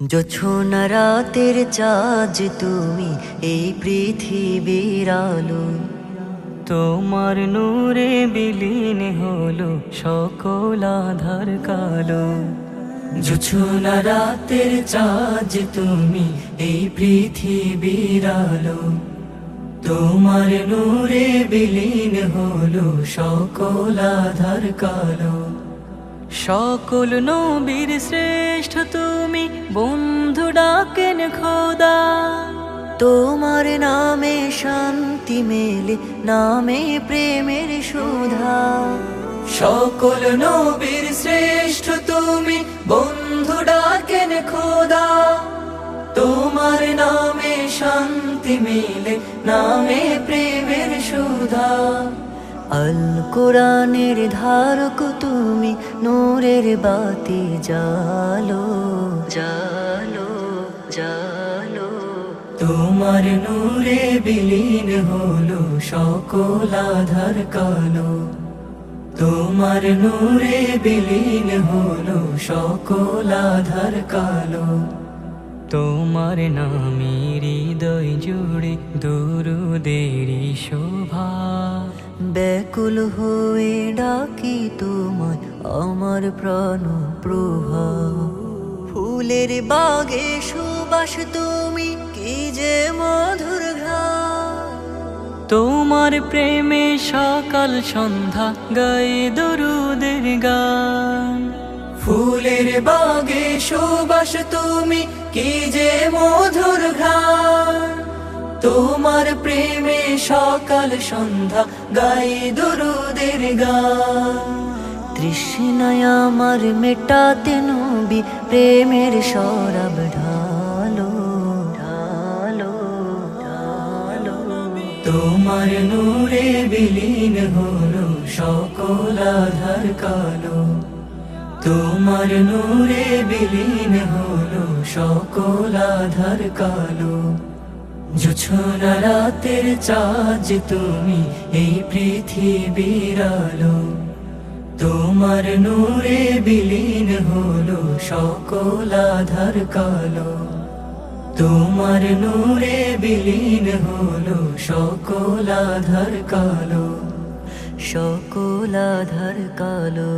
জোছনা রাতের চাঁদ তুমি এই পৃথিবীর আলো, তোমার নূরে বিলীন হলো সকল আধার কালো। জোছনা রাতের চাঁদ তুমি এই পৃথিবীর আলো, তোমার নূরে বিলীন হলো সকল আধার কালো। সকল নবীর শ্রেষ্ঠ তুমি, বন্ধু ডাকেন খোদা, তোমার নামে শান্তি মেলে, নামে প্রেমের সুধা। সকল নবীর শ্রেষ্ঠ তুমি, বন্ধু ডাকেন খোদা, তোমার নামে শান্তি মেলে, নামে প্রেমের সুধা। আল কোরআনের ধারক তুমি, নূরের বাতি জালো জালো জালো। তোমার নূরে বিলীন হলো সকল আধার কালো, তোমার নূরে বিলীন হলো সকল আধার কালো। তোমার নামে হৃদয় জুড়ে দুরুদেরি শোভা, ব্যাকুল হয়ে ডাকি তোমায় আমার প্রাণ প্রভা। ফুলের বাগে সুবাস তুমি, কি যে মধুর ঘ্রাণ, তোমার প্রেমে সকাল সন্ধ্যা গায়ে দরুদের গান। ফুলের বাগে সুবাস তুমি, কি যে মধুর ঘ্রাণ, তোমার প্রেমে সকাল সন্ধ্যা গায়ে দরুদের গান। তৃষ্ণায় আমার মেটাতে নবী, প্রেমের শরাব ঢালো ঢালো ঢালো। তোমার নূরে বিলীন হলো সকল আধার কালো, তোমার নূরে বিলীন হলো সকল আধার কালো। জোছনা রাতের চাঁদ তুমি এই পৃথিবীর আলো, তোমার নূরে বিলীন হলো সকল আধার কালো, তোমার নূরে বিলীন হলো সকল আধার কালো, সকল আধার কালো।